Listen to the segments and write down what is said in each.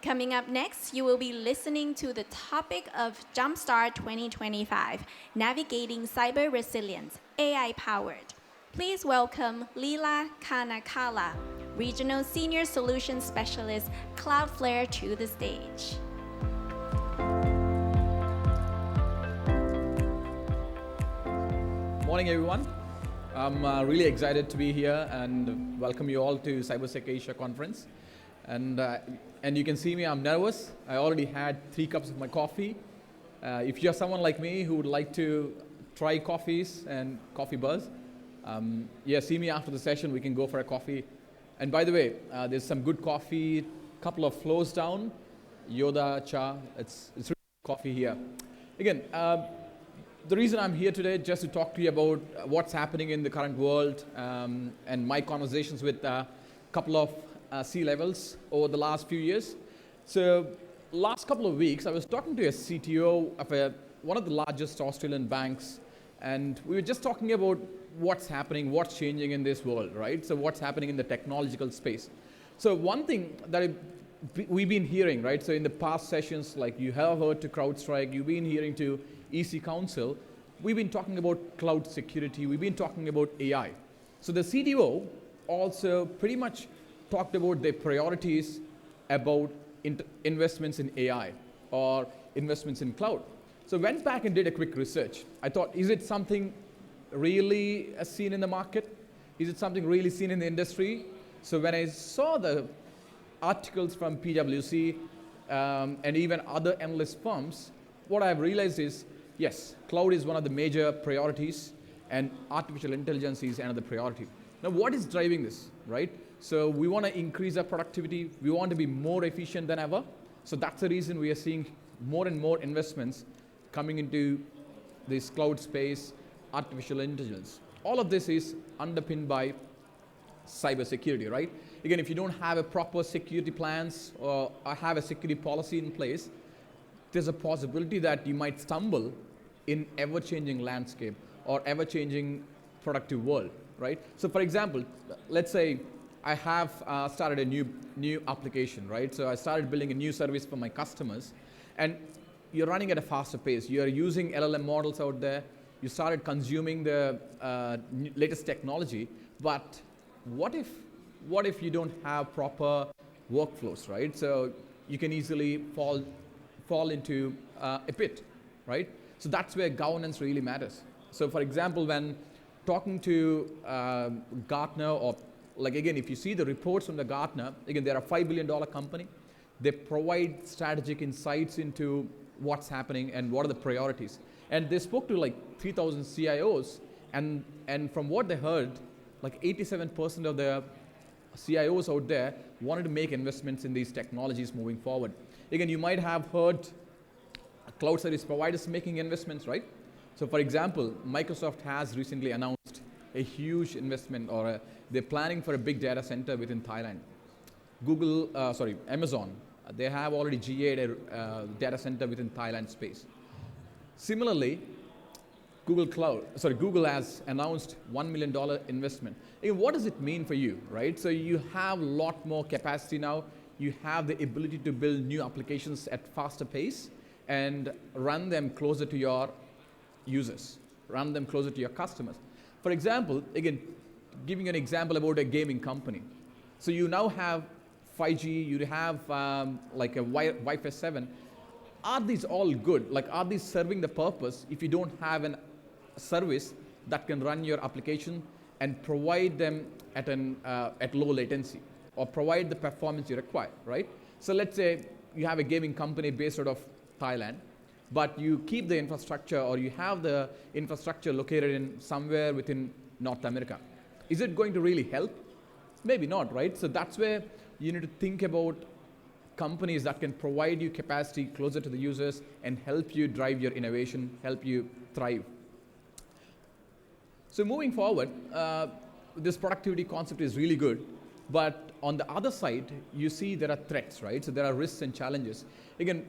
Coming up next, you will be listening to the topic of Jumpstart 2025, Navigating Cyber Resilience, AI Powered. Please welcome Leela Kanakala, Regional Senior Solutions Specialist, Cloudflare, to the stage. Morning, everyone. I'm really excited to be here and welcome you all to CyberSec Asia conference. And you can see me, I'm nervous. I already had 3 cups of my coffee. If you're someone like me who would like to try coffees and coffee buzz, see me after the session, we can go for a coffee. And by the way, there's some good coffee, couple of floors down, Yoda Cha, it's really good coffee here. Again, the reason I'm here today just to talk to you about what's happening in the current world and my conversations with a couple of C-levels over the last few years. So last couple of weeks, I was talking to a CTO of one of the largest Australian banks, and we were just talking about what's happening, what's changing in this world, right? So what's happening in the technological space. So one thing that we've been hearing, right? So in the past sessions, like you have heard to CrowdStrike, you've been hearing to EC Council, we've been talking about cloud security, we've been talking about AI. So the CTO also pretty much talked about their priorities about investments in AI or investments in cloud. So went back and did a quick research. I thought, is it something really seen in the market? Is it something really seen in the industry? So when I saw the articles from PwC and even other analyst firms, what I've realized is, yes, cloud is one of the major priorities and artificial intelligence is another priority. Now, what is driving this, right? So we want to increase our productivity. We want to be more efficient than ever. So that's the reason we are seeing more and more investments coming into this cloud space, artificial intelligence. All of this is underpinned by cybersecurity, right? Again, if you don't have a proper security plans or have a security policy in place, there's a possibility that you might stumble in ever-changing landscape or ever-changing productive world, right? So for example, let's say I have started a new application, right? So I started building a new service for my customers, and you're running at a faster pace. You're using LLM models out there. You started consuming the latest technology, but what if you don't have proper workflows, right? So you can easily fall into a pit, right? So that's where governance really matters. So for example, when talking to Gartner, or like again, if you see the reports from the Gartner, again, they're a $5 billion company. They provide strategic insights into what's happening and what are the priorities. And they spoke to like 3,000 CIOs, and from what they heard, like 87% of the CIOs out there wanted to make investments in these technologies moving forward. Again, you might have heard cloud service providers making investments, right? So for example, Microsoft has recently announced a huge investment, or they're planning for a big data center within Thailand. Amazon, they have already GA'd a data center within Thailand space. Similarly, Google has announced $1 million investment. Again, what does it mean for you, right? So you have a lot more capacity now. You have the ability to build new applications at faster pace and run them closer to your users, run them closer to your customers. For example, again, giving you an example about a gaming company. So you now have 5G, you have like a Wi-Fi 7. Are these all good? Like, are these serving the purpose if you don't have a service that can run your application and provide them at low latency or provide the performance you require, right? So let's say you have a gaming company based out of Thailand, but you keep the infrastructure, or you have the infrastructure located in somewhere within North America. Is it going to really help? Maybe not, right? So that's where you need to think about companies that can provide you capacity closer to the users and help you drive your innovation, help you thrive. So moving forward, this productivity concept is really good, but on the other side, you see there are threats, right? So there are risks and challenges. Again,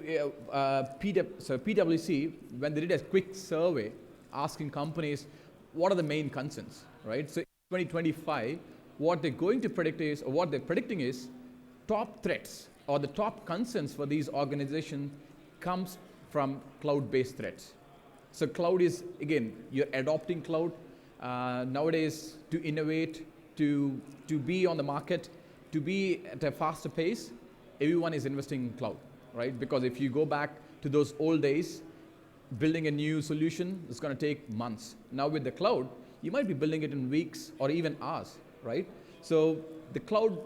PwC, when they did a quick survey asking companies, what are the main concerns, right? So in 2025, what they're going to predict is, or what they're predicting is, top threats or the top concerns for these organizations comes from cloud-based threats. So cloud is, again, you're adopting cloud nowadays to innovate, to be on the market, to be at a faster pace. Everyone is investing in cloud, right? Because if you go back to those old days, building a new solution is going to take months. Now with the cloud, you might be building it in weeks or even hours, right? So the cloud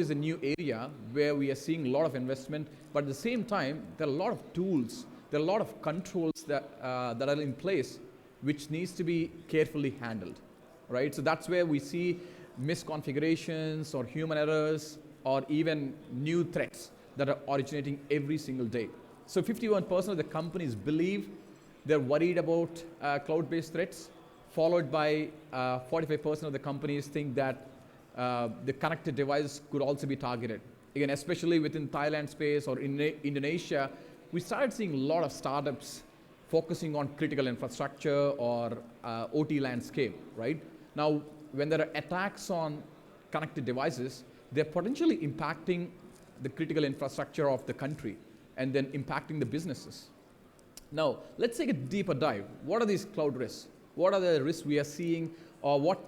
is a new area where we are seeing a lot of investment, but at the same time, there are a lot of tools, there are a lot of controls that are in place, which needs to be carefully handled, right? So that's where we see misconfigurations or human errors or even new threats that are originating every single day. So 51% of the companies believe they're worried about cloud-based threats, followed by 45% of the companies think that the connected device could also be targeted. Again, especially within Thailand space or in Indonesia, we started seeing a lot of startups focusing on critical infrastructure or OT landscape, right? Now, when there are attacks on connected devices, they're potentially impacting the critical infrastructure of the country and then impacting the businesses. Now, let's take a deeper dive. What are these cloud risks? What are the risks we are seeing, or what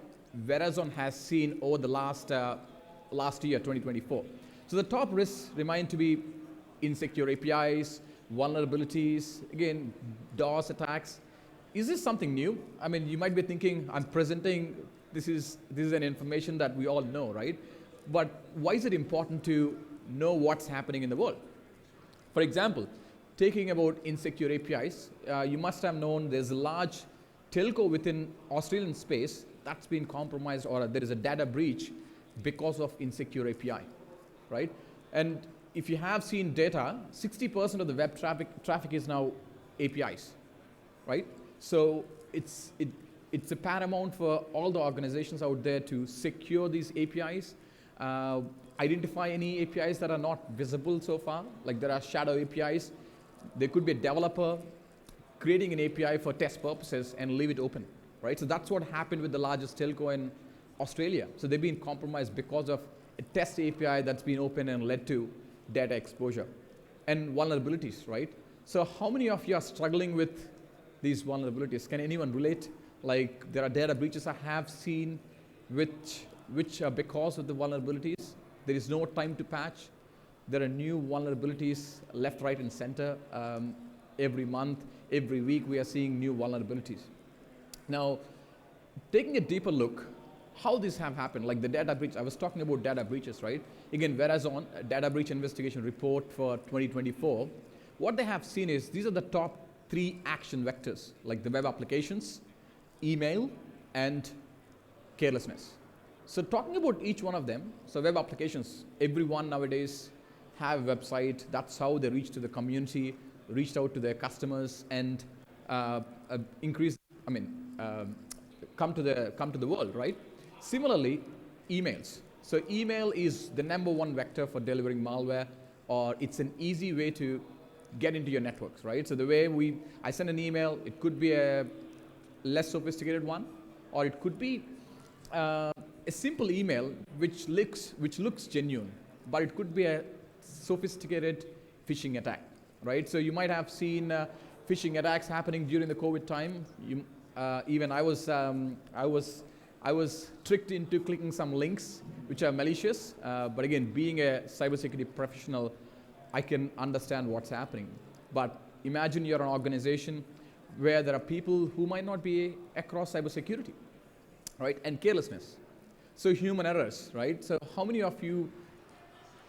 Verizon has seen over the last year, 2024? So the top risks remain to be insecure APIs, vulnerabilities, again, DOS attacks. Is this something new? I mean, you might be thinking, I'm presenting, this is an information that we all know, right? But why is it important to know what's happening in the world? For example, taking about insecure APIs, you must have known there's a large telco within Australian space that's been compromised, or there is a data breach because of insecure API, right? And if you have seen data, 60% of the web traffic is now APIs, right? So it's a paramount for all the organizations out there to secure these APIs, identify any APIs that are not visible so far, like there are shadow APIs. There could be a developer creating an API for test purposes and leave it open, right? So that's what happened with the largest telco in Australia. So they've been compromised because of a test API that's been open and led to data exposure and vulnerabilities, right? So how many of you are struggling with these vulnerabilities? Can anyone relate? Like there are data breaches I have seen which are because of the vulnerabilities. There is no time to patch. There are new vulnerabilities left, right, and center. Every month, every week, we are seeing new vulnerabilities. Now, taking a deeper look, how this have happened, like the data breach, I was talking about data breaches, right? Again, Verizon, data breach investigation report for 2024, what they have seen is these are the top 3 action vectors, like the web applications, email, and carelessness. So talking about each one of them, so web applications, everyone nowadays have a website. That's how they reach to the community, reached out to their customers, and come to the world, right? Similarly, emails. So email is the #1 vector for delivering malware, or it's an easy way to get into your networks, right? So the way I send an email, it could be a less sophisticated one, or it could be a simple email which looks genuine, but it could be a sophisticated phishing attack, right? So you might have seen phishing attacks happening during the COVID time. Even I was tricked into clicking some links which are malicious. But again, being a cybersecurity professional, I can understand what's happening. But imagine you're an organization where there are people who might not be across cybersecurity, right? And carelessness. So human errors, right? So how many of you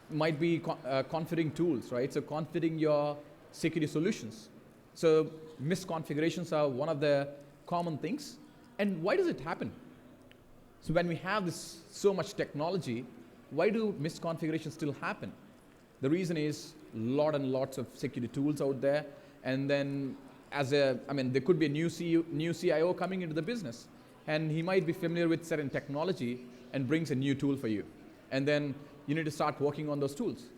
might be configuring tools, right? So configuring your security solutions. So misconfigurations are one of the common things. And why does it happen? So when we have so much technology, why do misconfigurations still happen? The reason is lots of security tools out there, and then there could be a new CIO coming into the business, and he might be familiar with certain technology and brings a new tool for you, and then you need to start working on those tools,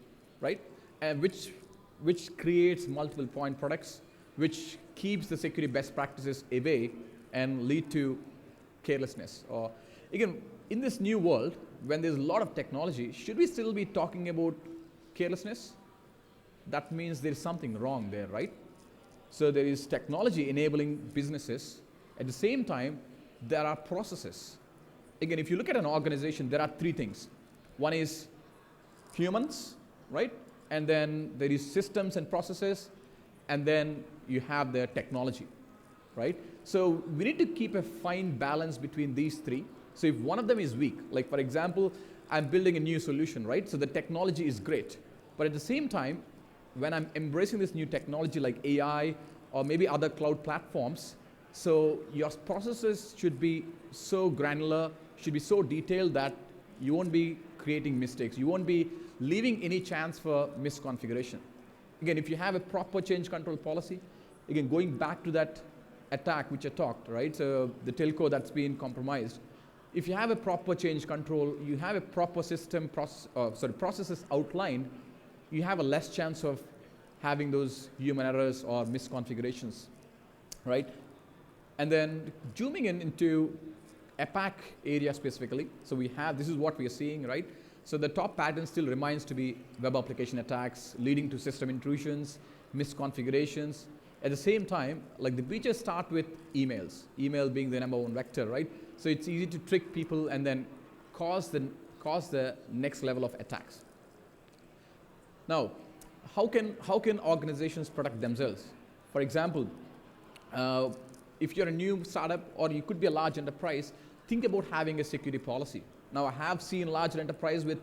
right? And which creates multiple point products, which keeps the security best practices away and lead to carelessness. Or again, in this new world, when there's a lot of technology, should we still be talking about carelessness, that means there's something wrong there, right? So there is technology enabling businesses. At the same time, there are processes. Again, if you look at an organization, there are three things. One is humans, right? And then there is systems and processes, and then you have the technology, right? So we need to keep a fine balance between these three. So if one of them is weak, like for example, I'm building a new solution, right? So the technology is great, but at the same time, when I'm embracing this new technology like AI or maybe other cloud platforms, so your processes should be so granular, should be so detailed that you won't be creating mistakes. You won't be leaving any chance for misconfiguration. Again, if you have a proper change control policy, again, going back to that attack which I talked, right? So the telco that's been compromised. If you have a proper change control, you have a proper system, processes outlined, you have a less chance of having those human errors or misconfigurations, right? And then zooming in into APAC area specifically, so we have, this is what we are seeing, right? So the top pattern still remains to be web application attacks leading to system intrusions, misconfigurations. At the same time, like the breaches start with emails, email being the number one vector, right? So it's easy to trick people and then cause the next level of attacks. Now, how can organizations protect themselves? For example, if you're a new startup or you could be a large enterprise, think about having a security policy. Now, I have seen larger enterprise with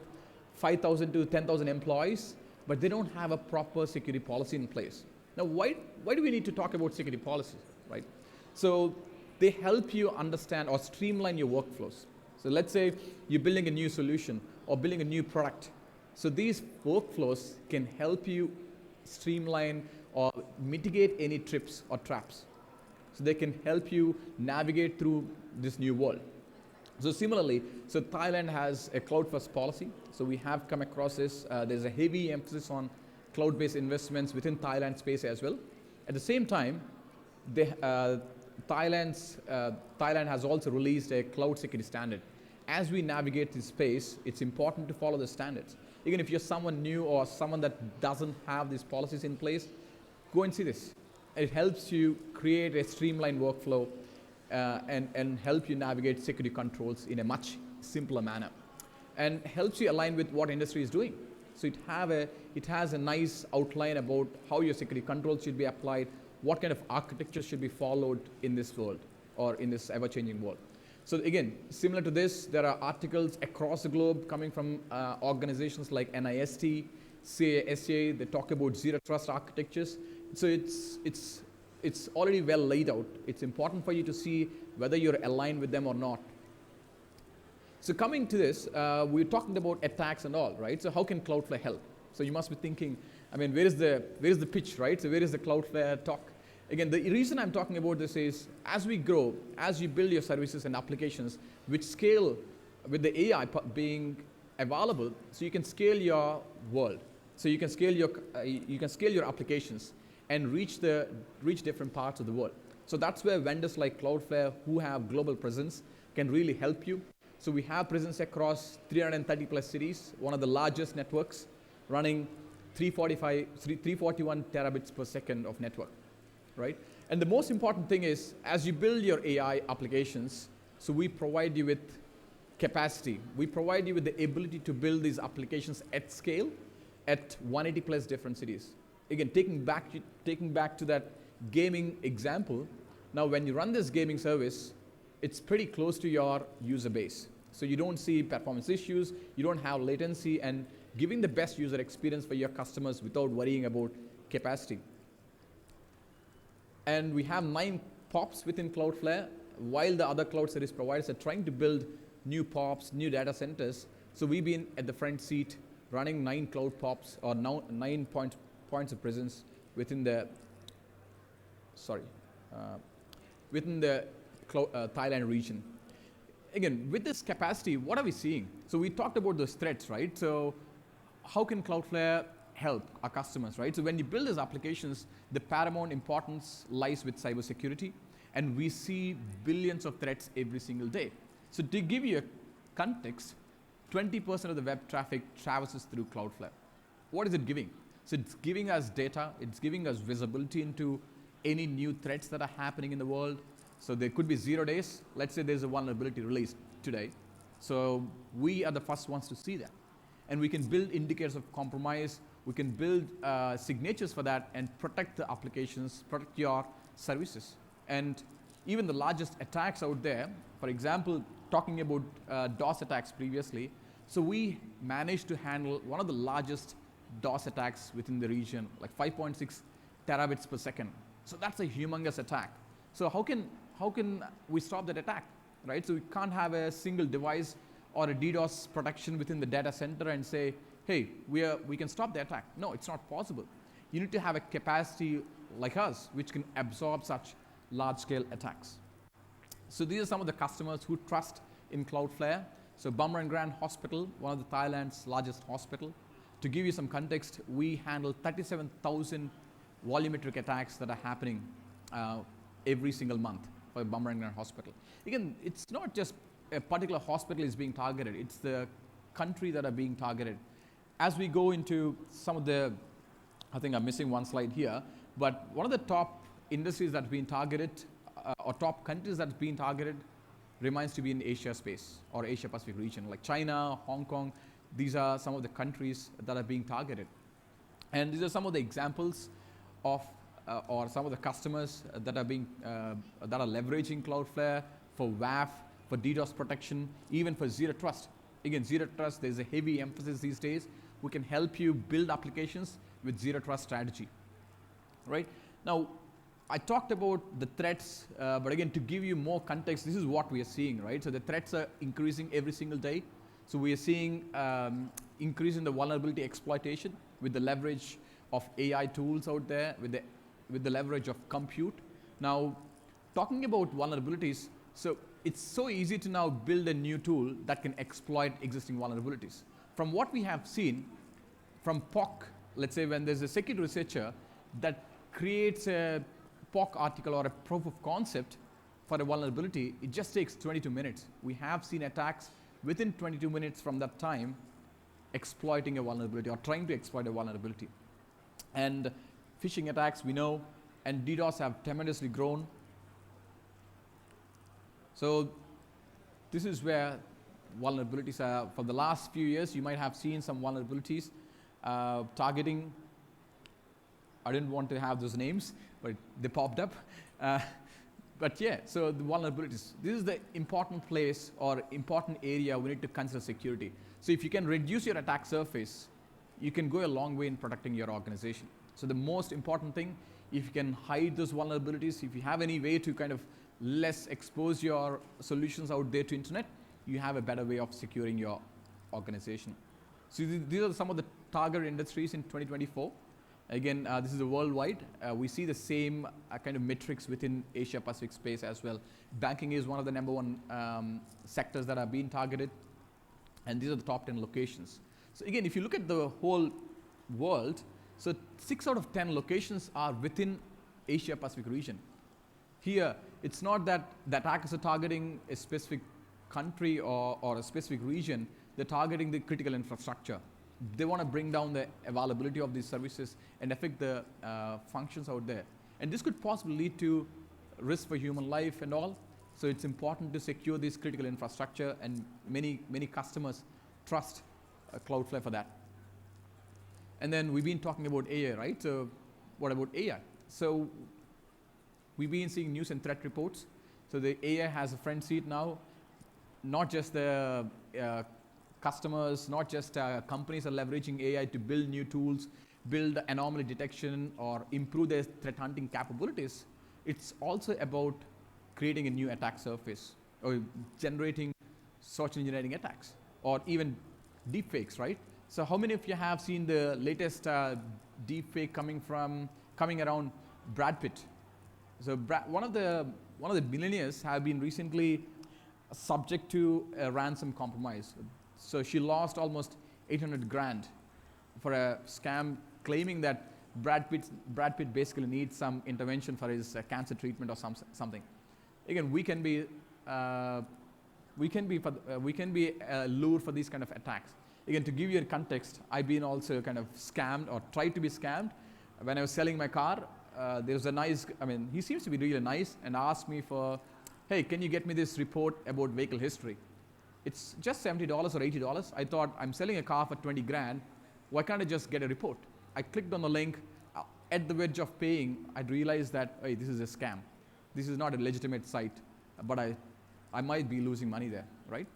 5,000 to 10,000 employees, but they don't have a proper security policy in place. Now, why do we need to talk about security policies, right? So they help you understand or streamline your workflows. So let's say you're building a new solution or building a new product. So these workflows can help you streamline or mitigate any trips or traps. So they can help you navigate through this new world. So similarly, so Thailand has a cloud-first policy. So we have come across this. There's a heavy emphasis on cloud-based investments within Thailand space as well. At the same time, Thailand has also released a cloud security standard. As we navigate this space, it's important to follow the standards. Even if you're someone new or someone that doesn't have these policies in place, go and see this. It helps you create a streamlined workflow and help you navigate security controls in a much simpler manner, and helps you align with what industry is doing. So it has a nice outline about how your security controls should be applied, what kind of architecture should be followed in this world or in this ever-changing world. So again, similar to this, there are articles across the globe coming from organizations like NIST, CASA. They talk about zero trust architectures. So it's already well laid out. It's important for you to see whether you're aligned with them or not. So coming to this, we're talking about attacks and all, right? So how can Cloudflare help? So you must be thinking, I mean, where is the pitch, right? So where is the Cloudflare talk? Again, the reason I'm talking about this is as we grow, as you build your services and applications, which scale with the AI being available, so you can scale your world. So you can scale your applications and reach different parts of the world. So that's where vendors like Cloudflare, who have global presence, can really help you. So we have presence across 330 plus cities, one of the largest networks, running 341 terabits per second of network, right? And the most important thing is, as you build your AI applications, so we provide you with capacity. We provide you with the ability to build these applications at scale at 180 plus different cities. Again, taking back to that gaming example, now when you run this gaming service, it's pretty close to your user base. So you don't see performance issues, you don't have latency, and giving the best user experience for your customers without worrying about capacity. And we have 9 POPs within Cloudflare, while the other cloud service providers are trying to build new POPs, new data centers. So we've been at the front seat running 9 cloud POPs, or now 9 points of presence within the Thailand region. Again, with this capacity, what are we seeing? So we talked about those threats, right? So how can Cloudflare help our customers, right? So when you build these applications, the paramount importance lies with cybersecurity, and we see billions of threats every single day. So to give you a context, 20% of the web traffic traverses through Cloudflare. what is it giving? So it's giving us data, it's giving us visibility into any new threats that are happening in the world. So there could be 0 days. Let's say there's a vulnerability released today. So we are the first ones to see that. And we can build indicators of compromise. We can build signatures for that and protect the applications, protect your services. And even the largest attacks out there, for example, talking about DOS attacks previously, so we managed to handle one of the largest DOS attacks within the region, like 5.6 terabits per second. So that's a humongous attack. So how can we stop that attack, right? So we can't have a single device or a DDoS protection within the data center and say, hey, we can stop the attack. No, it's not possible. You need to have a capacity like us, which can absorb such large-scale attacks. So these are some of the customers who trust in Cloudflare. So Bumrungrad Grand Hospital, one of the Thailand's largest hospital. To give you some context, we handle 37,000 volumetric attacks that are happening every single month for Bumrungrad Grand Hospital. Again, it's not just a particular hospital is being targeted, it's the country that are being targeted. As we go into some of the, I think I'm missing one slide here, but one of the top industries that's being targeted, or top countries that's being targeted, remains to be in Asia space or Asia Pacific region, like China, Hong Kong. These are some of the countries that are being targeted. And these are some of the examples of, or some of the customers that are leveraging Cloudflare for WAF, for DDoS protection, even for Zero Trust. Again, Zero Trust, there's a heavy emphasis these days. We can help you build applications with Zero Trust strategy, right? Now, I talked about the threats, but again, to give you more context, this is what we are seeing, right? So the threats are increasing every single day. So we are seeing increase in the vulnerability exploitation with the leverage of AI tools out there, with the leverage of compute. Now, talking about vulnerabilities, so it's so easy to now build a new tool that can exploit existing vulnerabilities. From what we have seen, from POC, let's say when there's a security researcher that creates a POC article or a proof of concept for a vulnerability, it just takes 22 minutes. We have seen attacks within 22 minutes from that time exploiting a vulnerability or trying to exploit a vulnerability. And phishing attacks, we know, and DDoS have tremendously grown. So this is where vulnerabilities are. For the last few years, you might have seen some vulnerabilities targeting, I didn't want to have those names, but they popped up. But yeah, so the vulnerabilities. This is the important place or important area we need to consider security. So if you can reduce your attack surface, you can go a long way in protecting your organization. So the most important thing, if you can hide those vulnerabilities, if you have any way to kind of less expose your solutions out there to internet, you have a better way of securing your organization. So these are some of the target industries in 2024. Again, this is a worldwide. We see the same kind of metrics within Asia Pacific space as well. Banking is one of the #1 sectors that are being targeted, and these are the top 10 locations. So again, if you look at the whole world, so 6 out of 10 locations are within Asia Pacific region. Here, it's not that the attackers are targeting a specific country or a specific region, they're targeting the critical infrastructure. They want to bring down the availability of these services and affect the functions out there. And this could possibly lead to risk for human life and all. So it's important to secure this critical infrastructure, and many customers trust Cloudflare for that. And then we've been talking about AI, right? So what about AI? So we've been seeing news and threat reports. So the AI has a front seat now. Not just the customers, not just companies are leveraging AI to build new tools, build anomaly detection, or improve their threat hunting capabilities. It's also about creating a new attack surface, or generating social engineering attacks, or even deepfakes, right? So how many of you have seen the latest deepfake coming around Brad Pitt? So one of the billionaires have been recently subject to a ransom compromise. So she lost almost 800 grand for a scam, claiming that Brad Pitt basically needs some intervention for his cancer treatment or something. Again, we can be lured for these kind of attacks. Again, to give you a context, I've been also kind of scammed or tried to be scammed. When I was selling my car, there was a nice, he seems to be really nice and asked me for, hey, can you get me this report about vehicle history? It's just $70 or $80. I thought, I'm selling a car for 20 grand. Why can't I just get a report? I clicked on the link. At the verge of paying, I'd realized that, hey, this is a scam. This is not a legitimate site, but I might be losing money there, right?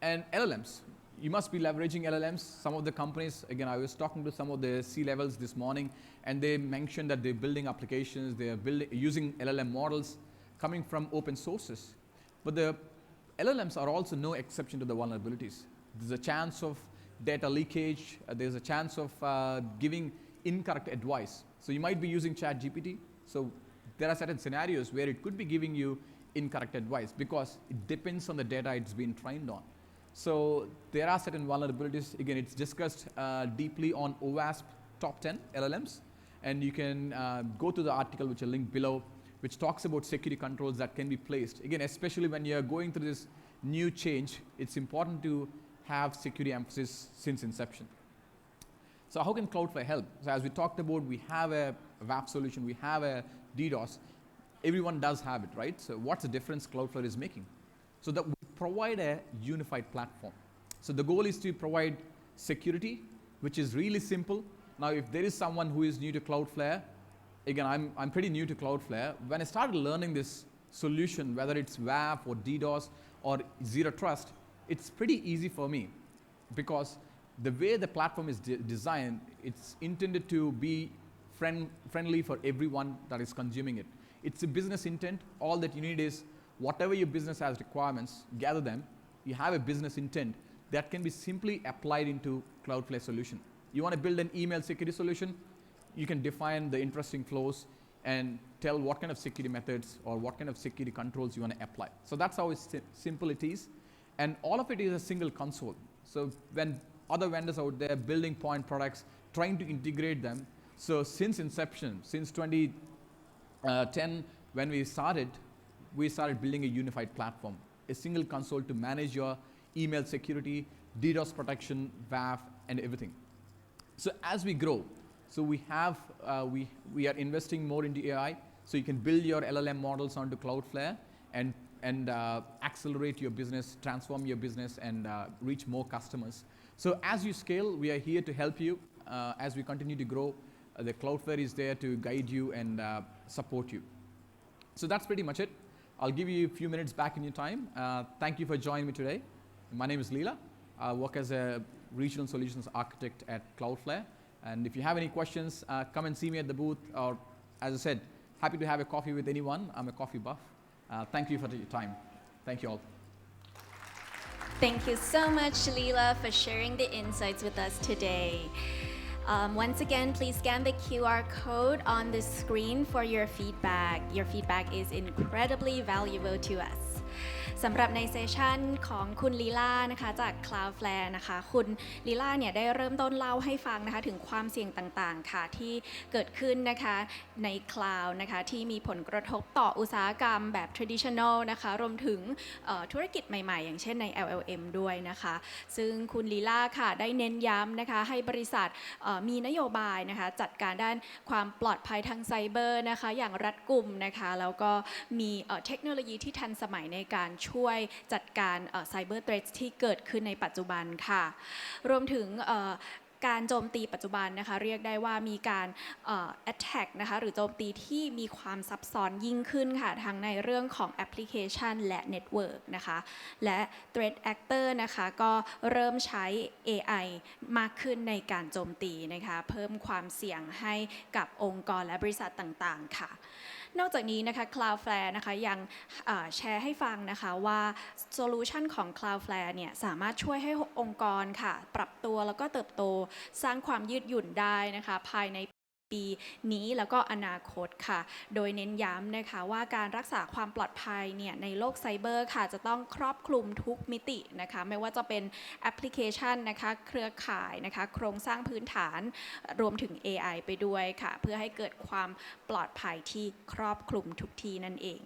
And LLMs. You must be leveraging LLMs. Some of the companies, again, I was talking to some of the C-levels this morning, and they mentioned that they're building applications, they're using LLM models coming from open sources. But the LLMs are also no exception to the vulnerabilities. There's a chance of data leakage. There's a chance of giving incorrect advice. So you might be using ChatGPT. So there are certain scenarios where it could be giving you incorrect advice because it depends on the data it's been trained on. So there are certain vulnerabilities. Again, it's discussed deeply on OWASP top 10 LLMs. And you can go to the article, which I'll link below, which talks about security controls that can be placed. Again, especially when you're going through this new change, it's important to have security emphasis since inception. So how can Cloudflare help? So as we talked about, we have a WAF solution, we have a DDoS. Everyone does have it, right? So what's the difference Cloudflare is making? So that we provide a unified platform. So the goal is to provide security, which is really simple. Now, if there is someone who is new to Cloudflare, again, I'm pretty new to Cloudflare. When I started learning this solution, whether it's WAF or DDoS or Zero Trust, it's pretty easy for me because the way the platform is designed, it's intended to be friendly for everyone that is consuming it. It's a business intent. All that you need is whatever your business has requirements, gather them. You have a business intent that can be simply applied into Cloudflare solution. You want to build an email security solution, you can define the interesting flows and tell what kind of security methods or what kind of security controls you want to apply. So that's how simple it is. And all of it is a single console. So when other vendors out there building point products, trying to integrate them, so since inception, since 2010, when we started building a unified platform, a single console to manage your email security, DDoS protection, WAF, and everything. So as we grow, so we are investing more into AI, so you can build your LLM models onto Cloudflare and accelerate your business, transform your business, and reach more customers. So as you scale, we are here to help you. As we continue to grow, the Cloudflare is there to guide you and support you. So that's pretty much it. I'll give you a few minutes back in your time. Thank you for joining me today. My name is Leela. I work as a regional solutions architect at Cloudflare. And if you have any questions, come and see me at the booth. Or, as I said, happy to have a coffee with anyone. I'm a coffee buff. Thank you for your time. Thank you all. Thank you so much, Leela, for sharing the insights with us today. Once again, please scan the QR code on the screen for your feedback. Your feedback is incredibly valuable to us. สำหรับในเซสชันของคุณลีลานะคะจาก Cloudflare นะคะคุณลีลาเนี่ยได้เริ่มต้นเล่าให้ฟังนะคะถึงความเสี่ยงต่างๆค่ะที่เกิดขึ้นนะคะใน Cloud นะคะที่มีผลกระทบต่ออุตสาหกรรมแบบ traditional นะคะรวมถึงธุรกิจใหม่ๆอย่างเช่นใน LLM ด้วยนะคะซึ่งคุณลีลาค่ะได้เน้นย้ำนะคะให้บริษัทมีนโยบายนะคะจัดการด้านความปลอดภัยทางไซเบอร์นะคะอย่างรัดกุมนะคะแล้วก็มีเทคโนโลยีที่ทันสมัยในการช่วยจัดการไซเบอร์เทรทที่เกิดขึ้นในปัจจุบันค่ะรวมถึงการโจมตีปัจจุบันนะคะเรียกได้ว่ามีการattack นะคะหรือโจมตีที่มีความซับซ้อนยิ่งขึ้นค่ะทั้งในเรื่องของแอปพลิเคชันและเน็ตเวิร์กนะคะและ threat actor นะคะก็เริ่มใช้ AI มากขึ้นในการโจมตีนะคะเพิ่มความเสี่ยงให้กับองค์กรและบริษัทต่างๆค่ะนอกจากนี้นะคะ Cloudflare นะคะยังแชร์ให้ฟังนะคะว่าโซลูชันของ Cloudflare เนี่ยสามารถช่วยให้องค์กรค่ะปรับตัวแล้วก็เติบโตสร้างความยืดหยุ่นได้นะคะภายในปีนี้แล้วก็อนาคตค่ะโดยเน้นย้ำนะคะว่าการรักษาความปลอดภัยเนี่ยในโลกไซเบอร์ค่ะจะต้องครอบคลุมทุกมิตินะคะไม่ว่าจะเป็นแอปพลิเคชันนะคะเครือข่ายนะคะโครงสร้างพื้นฐานรวมถึง AI ไปด้วยค่ะเพื่อให้เกิดความปลอดภัยที่ครอบคลุมทุกที่นั่นเอง